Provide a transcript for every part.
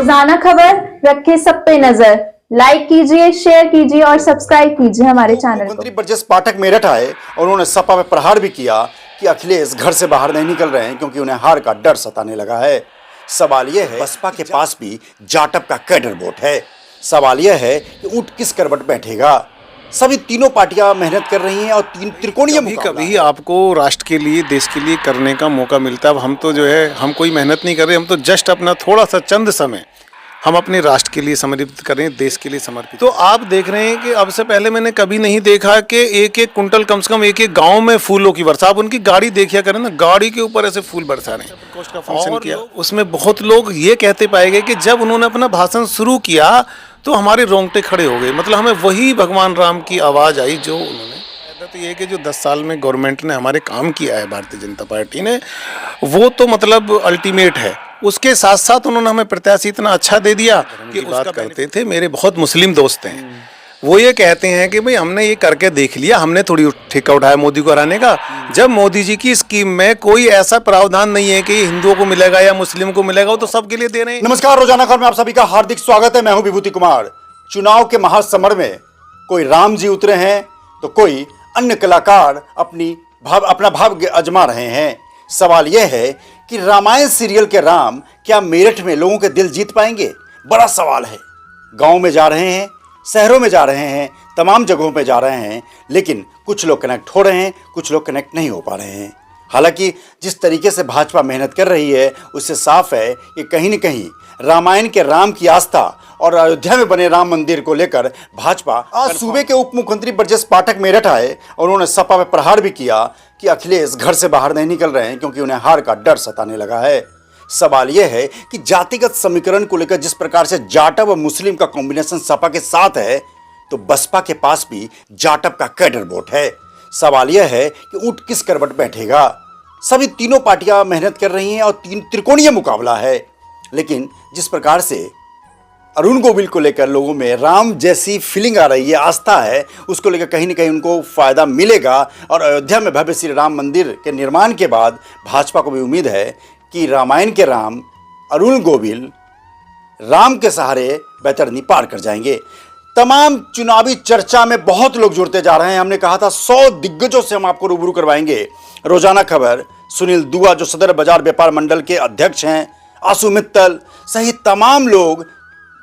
रोजाना खबर रखे सब पे नजर। लाइक कीजिए, शेयर कीजिए और सब्सक्राइब कीजिए हमारे चैनल को। मंत्री ब्रजेश पाठक मेरठ आए और उन्होंने सपा में प्रहार भी किया कि अखिलेश घर से बाहर नहीं निकल रहे हैं क्योंकि उन्हें हार का डर सताने लगा है। सवाल यह है बसपा के पास भी जाटव का कैडर वोट है। सवाल यह है कि ऊंट किस करवट बैठेगा। सभी तीनों पार्टियां मेहनत कर रही हैं और तीन त्रिकोणीय मुकाबला कभी आपको राष्ट्र के लिए, देश के लिए करने का मौका मिलता है। अब हम तो जो है, हम कोई मेहनत नहीं कर रहे, हम तो जस्ट अपना थोड़ा सा चंद समय हम अपने राष्ट्र के लिए समर्पित कर रहे हैं, देश के लिए समर्पित। तो आप देख रहे हैं कि अब से पहले मैंने कभी नहीं देखा कि एक एक कुंटल, कम से कम एक एक गांव में फूलों की वर्षा। आप उनकी गाड़ी देखिया करें ना, गाड़ी के ऊपर ऐसे फूल बरसा रहे हैं। प्रकोष्ठ का फंक्शन किया, उसमें बहुत लोग ये कहते पाए गए कि जब उन्होंने अपना भाषण शुरू किया तो हमारे रोंगटे खड़े हो गए। मतलब हमें वही भगवान राम की आवाज़ आई जो उन्होंने। तो ये कि जो 10 साल में गवर्नमेंट ने हमारे काम किया है, भारतीय जनता पार्टी ने, वो तो मतलब अल्टीमेट है। उसके साथ साथ उन्होंने हमें प्रत्याशी इतना अच्छा दे दिया कि बात करते थे। मेरे बहुत मुस्लिम दोस्त हैं, वो ये कहते हैं कि भाई हमने ये करके देख लिया, हमने थोड़ी ठेका उठाया मोदी को हराने का। जब मोदी जी की स्कीम में कोई ऐसा प्रावधान नहीं है कि हिंदुओं को मिलेगा या मुस्लिम को मिलेगा, वो तो सबके लिए दे रहे हैं। नमस्कार, रोजाना खबर में आप सभी का हार्दिक स्वागत है। मैं हूं विभूति कुमार। चुनाव के महासमर में कोई राम जी उतरे हैं तो कोई अन्य कलाकार अपना भाव आजमा रहे हैं। सवाल यह है कि रामायण सीरियल के राम क्या मेरठ में लोगों के दिल जीत पाएंगे? बड़ा सवाल है। गांव में जा रहे हैं, शहरों में जा रहे हैं, तमाम जगहों पे जा रहे हैं, लेकिन कुछ लोग कनेक्ट हो रहे हैं, कुछ लोग कनेक्ट नहीं हो पा रहे हैं। हालांकि जिस तरीके से भाजपा मेहनत कर रही है उससे साफ है कि कहीं न कहीं रामायण के राम की आस्था और अयोध्या में बने राम मंदिर को लेकर भाजपा। आज सूबे के उप मुख्यमंत्री ब्रजेश पाठक मेरठ आए और उन्होंने सपा में प्रहार भी किया कि अखिलेश घर से बाहर नहीं निकल रहे हैं क्योंकि उन्हें हार का डर सताने लगा है। सवाल यह है कि जातिगत समीकरण को लेकर जिस प्रकार से जाटव और मुस्लिम का कॉम्बिनेशन सपा के साथ है, तो बसपा के पास भी जाटव का कैडर वोट है। सवाल यह है कि ऊंट किस करवट बैठेगा। सभी तीनों पार्टियां मेहनत कर रही हैं और तीन त्रिकोणीय मुकाबला है। लेकिन जिस प्रकार से अरुण गोविल को लेकर लोगों में राम जैसी फीलिंग आ रही है, आस्था है, उसको लेकर कहीं ना कहीं उनको फायदा मिलेगा। और अयोध्या में भव्य श्री राम मंदिर के निर्माण के बाद भाजपा को भी उम्मीद है कि रामायण के राम अरुण गोविल राम के सहारे बैतरनी पार कर जाएंगे। तमाम चुनावी चर्चा में बहुत लोग जुड़ते जा रहे हैं। हमने कहा था 100 दिग्गजों से हम आपको रूबरू करवाएंगे। रोजाना खबर सुनील दुआ जो सदर बाजार व्यापार मंडल के अध्यक्ष हैं, आशु मित्तल सहित तमाम लोग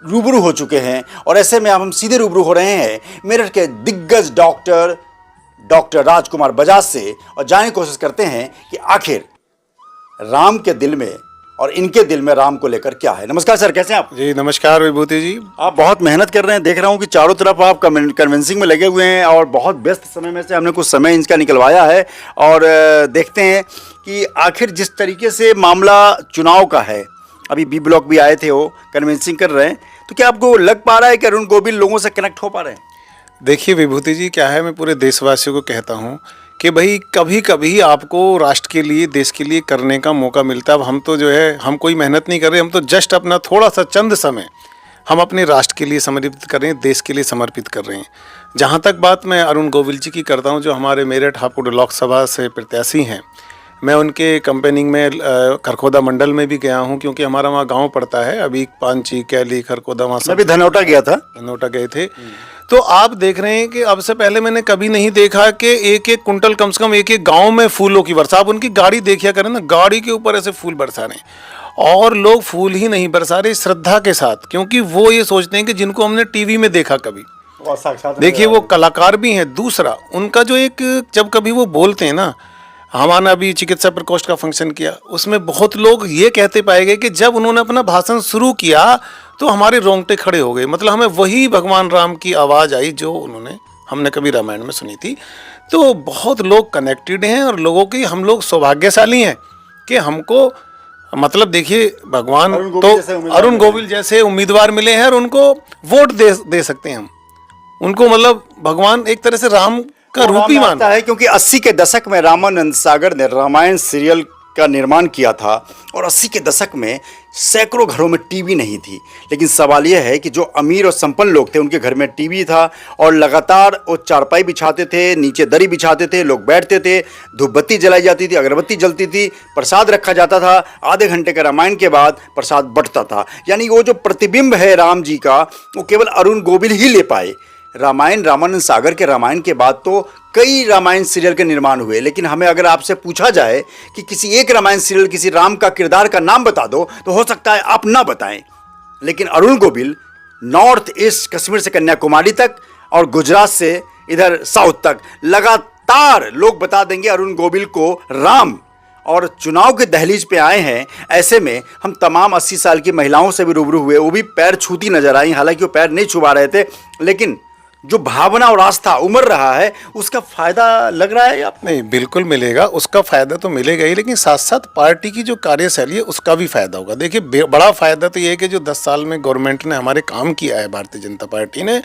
रूबरू हो चुके हैं। और ऐसे में अब हम सीधे रूबरू हो रहे हैं मेरठ के दिग्गज डॉक्टर राजकुमार बजाज से और जानने की कोशिश करते हैं कि आखिर राम के दिल में और इनके दिल में राम को लेकर क्या है। नमस्कार सर, कैसे हैं आप? जी नमस्कार विभूति जी। आप बहुत मेहनत कर रहे हैं, देख रहा हूं कि चारों तरफ आप कन्विंसिंग में लगे हुए हैं और बहुत व्यस्त समय में से हमने कुछ समय इनका निकलवाया है। और देखते हैं कि आखिर जिस तरीके से मामला चुनाव का है, अभी बी ब्लॉक भी आए थे, वो कन्विंसिंग कर रहे हैं, तो क्या आपको लग पा रहा है कि अरुण गोविल लोगों से कनेक्ट हो पा रहे हैं? देखिए विभूति जी, क्या है, मैं पूरे देशवासियों को कहता हूँ कि भाई कभी कभी आपको राष्ट्र के लिए, देश के लिए करने का मौका मिलता है। अब हम तो जो है, हम कोई मेहनत नहीं कर रहे, हम तो जस्ट अपना थोड़ा सा चंद समय हम अपने राष्ट्र के लिए समर्पित कर रहे हैं, देश के लिए समर्पित कर रहे हैं। जहाँ तक बात मैं अरुण गोविल जी की करता हूँ, जो हमारे मेरठ हापुड़ लोकसभा से प्रत्याशी हैं, मैं उनके कैंपेनिंग में खरखोदा मंडल में भी गया हूँ क्योंकि हमारा वहाँ गांव पड़ता है। अभी पांची, कैली, खरखोदा, वहाँ मैं भी धनौटा गया था। धनौटा गए थे। तो आप देख रहे हैं कि अब से पहले मैंने कभी नहीं देखा कि एक एक कुंटल, कम से कम एक एक गांव में फूलों की वर्षा। आप उनकी गाड़ी देखिया करें ना, गाड़ी के ऊपर ऐसे फूल बरसा रहे हैं। और लोग फूल ही नहीं बरसा रहे, श्रद्धा के साथ, क्योंकि वो ये सोचते हैं कि जिनको हमने टीवी में देखा कभी, देखिए वो कलाकार भी हैं। दूसरा उनका जो एक, जब कभी वो बोलते हैं ना, हमारा अभी चिकित्सा प्रकोष्ठ का फंक्शन किया, उसमें बहुत लोग ये कहते पाए गए कि जब उन्होंने अपना भाषण शुरू किया तो हमारे रोंगटे खड़े हो गए। मतलब हमें वही भगवान राम की आवाज़ आई जो हमने कभी रामायण में सुनी थी। तो बहुत लोग कनेक्टेड हैं और लोगों की, हम लोग सौभाग्यशाली हैं कि हमको, मतलब देखिए, भगवान तो अरुण गोविल जैसे उम्मीदवार मिले हैं और उनको वोट दे सकते हैं हम उनको। मतलब भगवान एक तरह से राम का रूप ही मानता है, क्योंकि 80 के दशक में रामानंद सागर ने रामायण सीरियल का निर्माण किया था और 80 के दशक में सैकड़ों घरों में टीवी नहीं थी। लेकिन सवाल यह है कि जो अमीर और संपन्न लोग थे उनके घर में टीवी था और लगातार वो चारपाई बिछाते थे, नीचे दरी बिछाते थे, लोग बैठते थे, धूपबत्ती जलाई जाती थी, अगरबत्ती जलती थी, प्रसाद रखा जाता था, आधे घंटे के रामायण के बाद प्रसाद बंटता था। यानी वो जो प्रतिबिंब है राम जी का वो केवल अरुण गोविल ही ले पाए। रामायण, रामानंद सागर के रामायण के बाद तो कई रामायण सीरियल के निर्माण हुए, लेकिन हमें अगर आपसे पूछा जाए कि किसी एक रामायण सीरियल किसी राम का किरदार का नाम बता दो तो हो सकता है आप ना बताएं। लेकिन अरुण गोविल नॉर्थ ईस्ट, कश्मीर से कन्याकुमारी तक और गुजरात से इधर साउथ तक लगातार लोग बता देंगे अरुण गोविल को राम। और चुनाव के दहलीज पे आए हैं, ऐसे में हम तमाम 80 साल की महिलाओं से भी रूबरू हुए, वो भी पैर छूती नजर आई। हालांकि वो पैर नहीं छुपा रहे थे, लेकिन जो भावना और आस्था उमड़ रहा है उसका फायदा लग रहा है आप? नहीं, बिल्कुल मिलेगा, उसका फायदा तो मिलेगा ही, लेकिन साथ साथ पार्टी की जो कार्यशैली है उसका भी फायदा होगा। देखिए, बड़ा फायदा तो ये है कि जो 10 साल में गवर्नमेंट ने हमारे काम किया है, भारतीय जनता पार्टी ने,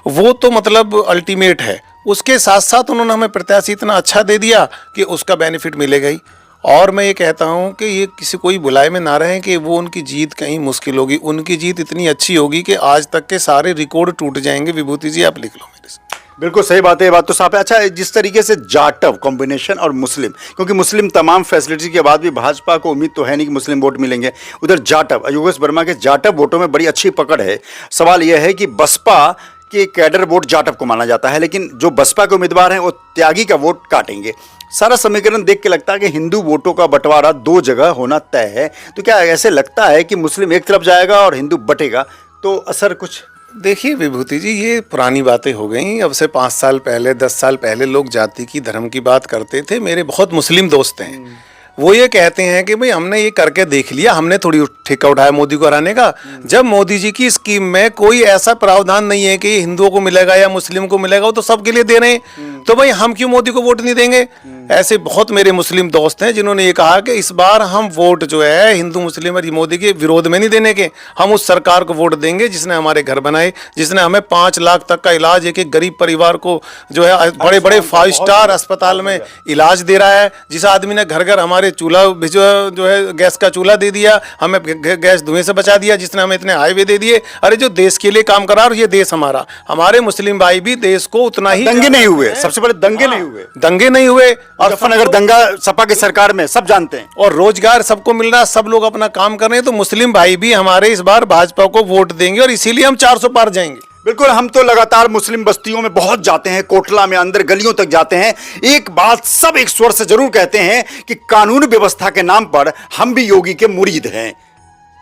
वो तो मतलब अल्टीमेट है। उसके साथ साथ उन्होंने हमें प्रत्याशी इतना अच्छा दे दिया कि उसका बेनिफिट मिलेगा ही। और मैं ये कहता हूँ कि ये किसी कोई बुलाए में ना रहें कि वो उनकी जीत कहीं मुश्किल होगी। उनकी जीत इतनी अच्छी होगी कि आज तक के सारे रिकॉर्ड टूट जाएंगे। विभूति जी, आप लिख लो मेरे से। बिल्कुल सही बात है, ये बात तो साफ है। अच्छा, जिस तरीके से जाटव कॉम्बिनेशन और मुस्लिम, क्योंकि मुस्लिम तमाम फैसिलिटी के बाद भी भाजपा को उम्मीद तो है नहीं कि मुस्लिम वोट मिलेंगे, उधर जाटव, योगेश वर्मा के जाटव वोटों में बड़ी अच्छी पकड़ है। सवाल यह है कि बसपा के कैडर वोट जाटव को माना जाता है, लेकिन जो बसपा के उम्मीदवार हैं वो त्यागी का वोट काटेंगे। सारा समीकरण देख के लगता है कि हिंदू वोटों का बंटवारा 2 जगह होना तय है। तो क्या ऐसे लगता है कि मुस्लिम एक तरफ जाएगा और हिंदू बटेगा, तो असर कुछ? देखिए विभूति जी, ये पुरानी बातें हो गई। अब से 5 साल पहले, 10 साल पहले लोग जाति की, धर्म की बात करते थे। मेरे बहुत मुस्लिम दोस्त हैं, वो ये कहते हैं कि भाई हमने ये करके देख लिया, हमने थोड़ी ठेका उठाया मोदी को हराने का। जब मोदी जी की स्कीम में कोई ऐसा प्रावधान नहीं है कि हिंदुओं को मिलेगा या मुस्लिम को मिलेगा, वो तो सबके लिए दे रहे हैं, तो भाई हम क्यों मोदी को वोट नहीं देंगे? ऐसे बहुत मेरे मुस्लिम दोस्त हैं जिन्होंने ये कहा कि इस बार हम वोट जो है हिंदू मुस्लिम और मोदी के विरोध में नहीं देने के, हम उस सरकार को वोट देंगे जिसने हमारे घर बनाए, जिसने हमें 5 लाख तक का इलाज एक एक गरीब परिवार को जो है बड़े बड़े 5 स्टार अस्पताल में इलाज दे रहा है, जिस आदमी ने घर घर हमारे चूल्हा जो है गैस का चूल्हा दे दिया, हमें गैस धुएं से बचा दिया, जिसने हमें इतने हाईवे दे दिए। अरे जो देश के लिए काम करा, और ये देश हमारा, हमारे मुस्लिम भाई भी देश को उतना ही। दंगे नहीं हुए, सबसे बड़े दंगे नहीं हुए, दंगे नहीं हुए। और अगर दंगा सपा की सरकार में सब जानते हैं, और रोजगार सबको मिल रहा है, सब लोग अपना काम कर रहे हैं, तो मुस्लिम भाई भी हमारे इस बार भाजपा को वोट देंगे और इसीलिए हम 400 पार जाएंगे। बिल्कुल। हम तो लगातार मुस्लिम बस्तियों में बहुत जाते हैं, कोटला में अंदर गलियों तक जाते हैं। एक बात सब एक स्वर से जरूर कहते हैं कि कानून व्यवस्था के नाम पर हम भी योगी के मुरीद हैं।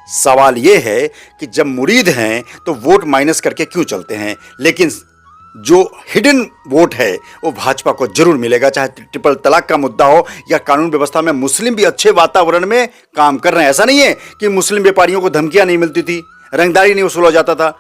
सवाल यह है कि जब मुरीद हैं तो वोट माइनस करके क्यों चलते हैं? लेकिन जो हिडन वोट है वो भाजपा को जरूर मिलेगा, चाहे ट्रिपल तलाक का मुद्दा हो या कानून व्यवस्था में। मुस्लिम भी अच्छे वातावरण में काम कर रहे हैं। ऐसा नहीं है कि मुस्लिम व्यापारियों को धमकियां नहीं मिलती थी, रंगदारी नहीं वसूला जाता था,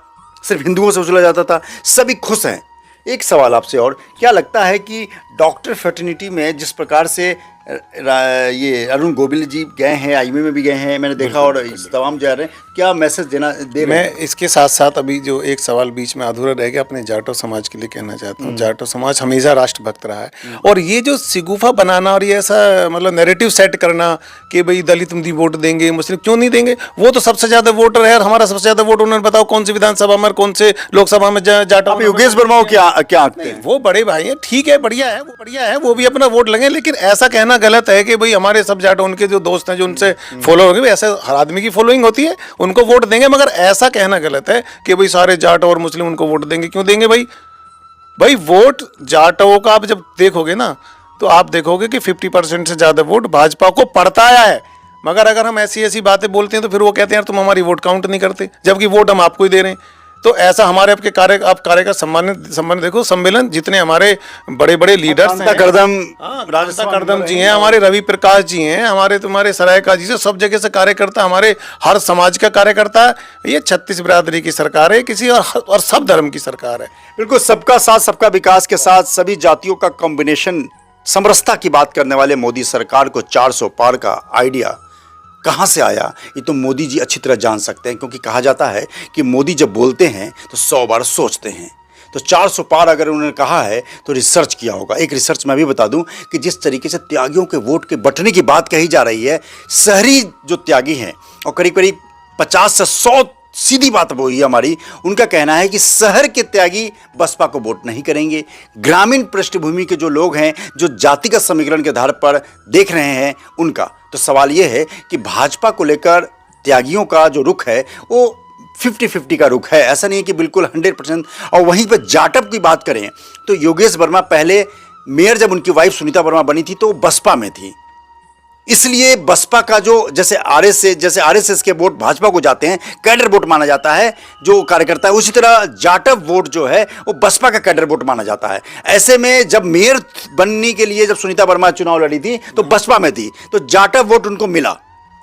सिर्फ हिंदुओं से वसूला जाता था, सभी खुश हैं। एक सवाल आपसे और, क्या लगता है कि डॉक्टर फैटर्निटी में जिस प्रकार से ये अरुण गोविल जी गए हैं, आईवी में भी गए हैं, मैंने देखा, और तमाम जा रहे हैं, क्या मैसेज दे रहे हैं? मैं इसके साथ साथ अभी जो एक सवाल बीच में अधूरा रह गया, अपने जाटो समाज के लिए कहना चाहता हूँ। जाटो समाज हमेशा राष्ट्रभक्त रहा है, और ये जो सिगुफा बनाना और ये ऐसा मतलब नैरेटिव सेट करना कि भाई दलित वोट देंगे, मुस्लिम क्यों नहीं देंगे, वो तो सबसे ज्यादा वोटर है और हमारा सबसे ज्यादा वोट। उन्होंने बताओ कौन सी विधानसभा में, कौन से लोकसभा में जाटो? योगेश वर्मा क्या आंकते हैं? वो बड़े भाई हैं, ठीक है, बढ़िया है, वो बढ़िया है, वो भी अपना वोट लगे। लेकिन ऐसा कहना गलत है कि भाई हमारे सब जाटो, उनके जो दोस्त हैं जो उनसे फॉलो होंगे, ऐसे हर आदमी की फॉलोइंग होती है, उनको वोट देंगे। मगर ऐसा कहना गलत है कि भाई सारे जाटो और मुस्लिम उनको वोट देंगे। क्यों देंगे भाई वोट जाटो का आप जब देखोगे ना, तो आप देखोगे कि 50% से ज्यादा वोट भाजपा को पड़ता आया है। मगर अगर हम ऐसी ऐसी बातें बोलते हैं तो फिर वो कहते हैं यार तुम हमारी वोट काउंट नहीं करते, जबकि वोट हम आपको ही दे रहे हैं। तो ऐसा हमारे आपके कार्य का सम्मान देखो, सम्मेलन जितने हमारे बड़े बड़े लीडर्स हैं, करदम जी हैं, हमारे रवि प्रकाश जी हैं, हमारे तुम्हारे सरायका जी से, सब जगह से कार्यकर्ता, हमारे हर समाज का कार्यकर्ता। ये 36 बिरादरी की सरकार है, किसी और सब धर्म की सरकार है। बिल्कुल, सबका साथ सबका विकास के साथ सभी जातियों का कॉम्बिनेशन, समरसता की बात करने वाले मोदी सरकार को 400 पार का आइडिया कहाँ से आया, ये तो मोदी जी अच्छी तरह जान सकते हैं। क्योंकि कहा जाता है कि मोदी जब बोलते हैं तो 100 बार सोचते हैं। तो 400 पार अगर उन्होंने कहा है तो रिसर्च किया होगा। एक रिसर्च मैं भी बता दूं कि जिस तरीके से त्यागियों के वोट के बंटने की बात कही जा रही है, शहरी जो त्यागी हैं और करीब करीब 50 से 100, सीधी बात वो ही हमारी, उनका कहना है कि शहर के त्यागी बसपा को वोट नहीं करेंगे। ग्रामीण पृष्ठभूमि के जो लोग हैं, जो जातिगत समीकरण के आधार पर देख रहे हैं उनका, तो सवाल ये है कि भाजपा को लेकर त्यागियों का जो रुख है वो 50-50 का रुख है, ऐसा नहीं है कि बिल्कुल 100%। और वहीं पर जाटव की बात करें तो योगेश वर्मा पहले मेयर जब उनकी वाइफ सुनीता वर्मा बनी थी तो बसपा में थी, इसलिए बसपा का जो जैसे आरएसएस के वोट भाजपा को जाते हैं, कैडर वोट माना जाता है जो कार्यकर्ता है, उसी तरह जाटव वोट जो है वो बसपा का कैडर वोट माना जाता है। ऐसे में जब मेयर बनने के लिए जब सुनीता वर्मा चुनाव लड़ी थी तो बसपा में थी, तो जाटव वोट उनको मिला।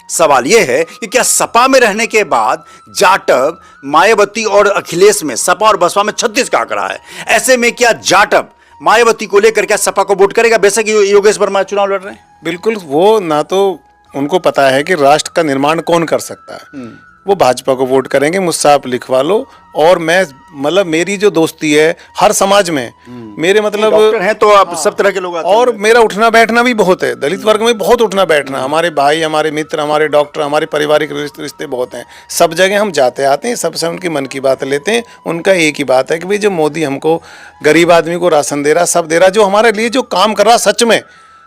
सवाल यह है कि क्या सपा में रहने के बाद जाटव, मायावती और अखिलेश में, सपा और बसपा में 36 का आंकड़ा है, ऐसे में क्या जाटव मायावती को लेकर क्या सपा को वोट करेगा? बेशक योगेश वर्मा चुनाव लड़ रहे हैं। बिल्कुल, वो ना तो उनको पता है कि राष्ट्र का निर्माण कौन कर सकता है, वो भाजपा को वोट करेंगे। मुझसे आप लिखवा लो। और मैं मतलब मेरी जो दोस्ती है हर समाज में, मेरे मतलब डॉक्टर हैं तो आप सब तरह के लोग आते और मेरा उठना बैठना भी बहुत है, दलित वर्ग में बहुत उठना बैठना, हमारे भाई, हमारे मित्र, हमारे डॉक्टर, हमारे पारिवारिक रिश्ते बहुत हैं। सब जगह हम जाते आते हैं, सबसे उनकी मन की बात लेते हैं। उनका एक ही बात है कि भाई जो मोदी हमको गरीब आदमी को राशन दे रहा, सब दे रहा, जो हमारे लिए जो काम कर रहा सच में,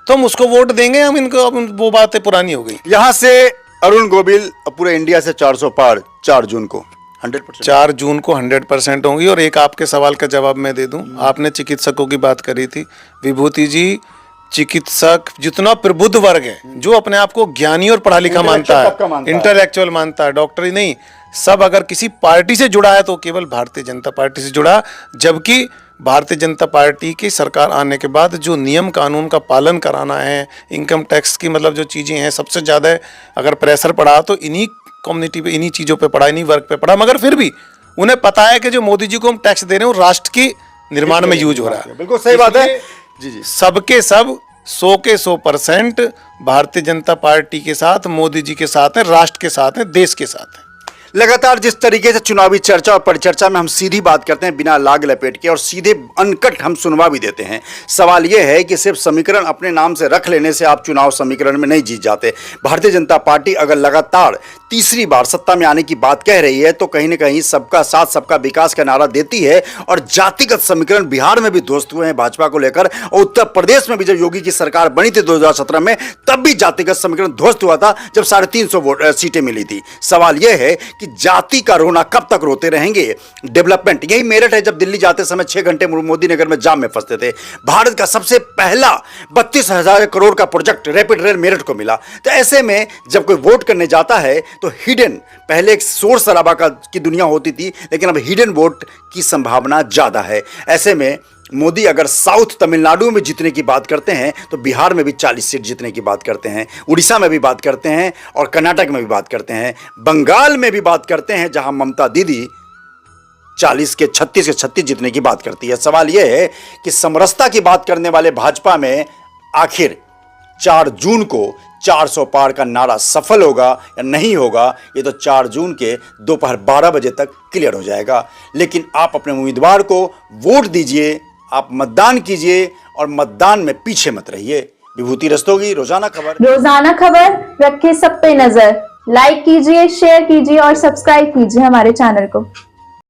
तो हम उसको वोट देंगे। हम इनको, अब वो बातें पुरानी हो गई। यहाँ से अरुण गोविल पूरे इंडिया से 400 पार 4 जून को 100%। 4 जून को 100% होंगी। और एक आपके सवाल का जवाब मैं दे दूं, आपने चिकित्सकों की बात करी थी। विभूति जी, चिकित्सक जितना प्रबुद्ध वर्ग है, जो अपने आप को ज्ञानी और पढ़ा लिखा मानता है, इंटेलेक्चुअल मानता है, डॉक्टर ही नहीं, सब अगर किसी पार्टी से जुड़ा है तो केवल भारतीय जनता पार्टी से जुड़ा। जबकि भारतीय जनता पार्टी की सरकार आने के बाद जो नियम कानून का पालन कराना है, इनकम टैक्स की मतलब जो चीज़ें हैं, सबसे ज़्यादा अगर प्रेशर पड़ा तो इन्हीं कम्युनिटी पे, इन्हीं चीज़ों पे पड़ा, इन्हीं वर्ग पे पड़ा। मगर फिर भी उन्हें पता है कि जो मोदी जी को हम टैक्स दे रहे हैं वो राष्ट्र के निर्माण में यूज हो रहा है। बिल्कुल सही बात है जी जी। सबके सब 100 के 100% भारतीय जनता पार्टी के साथ, मोदी जी के साथ हैं, राष्ट्र के साथ हैं, देश के साथ हैं। लगातार जिस तरीके से चुनावी चर्चा और परिचर्चा में हम सीधी बात करते हैं बिना लाग लपेट के, और सीधे अनकट हम सुनवा भी देते हैं। सवाल यह है कि सिर्फ समीकरण अपने नाम से रख लेने से आप चुनाव समीकरण में नहीं जीत जाते। भारतीय जनता पार्टी अगर लगातार तीसरी बार सत्ता में आने की बात कह रही है तो कहीं ना कहीं सबका साथ सबका विकास का नारा देती है। और जातिगत समीकरण बिहार में भी ध्वस्त हुए हैं भाजपा को लेकर, और उत्तर प्रदेश में भी जब योगी की सरकार बनी थी 2017 में, तब भी जातिगत समीकरण ध्वस्त हुआ था जब 350 सीटें मिली थी। सवाल यह है कि जाति का रोना कब तक रोते रहेंगे? डेवलपमेंट, यही मेरठ है, जब दिल्ली जाते समय 6 घंटे मोदी नगर में जाम में फंसते थे। भारत का सबसे पहला 32,000 करोड़ का प्रोजेक्ट रैपिड रेल मेरठ को मिला। तो ऐसे में जब कोई वोट करने जाता है तो हिडन, पहले एक शोर शराबा की दुनिया होती थी, लेकिन अब हिडन वोट की संभावना ज्यादा है। ऐसे में मोदी अगर साउथ तमिलनाडु में जीतने की बात करते हैं तो बिहार में भी 40 सीट जीतने की बात करते हैं, उड़ीसा में भी बात करते हैं, और कर्नाटक में भी बात करते हैं, बंगाल में भी बात करते हैं, जहां ममता दीदी 40 के 36 जीतने की बात करती है। सवाल यह है कि समरसता की बात करने वाले भाजपा में आखिर 4 जून को 400 पार का नारा सफल होगा या नहीं होगा, ये तो 4 जून के दोपहर 12 बजे तक क्लियर हो जाएगा। लेकिन आप अपने उम्मीदवार को वोट दीजिए, आप मतदान कीजिए, और मतदान में पीछे मत रहिए। विभूति रस्तोगी, रोजाना खबर। रोजाना खबर रखे सब पे नजर। लाइक कीजिए, शेयर कीजिए और सब्सक्राइब कीजिए हमारे चैनल को।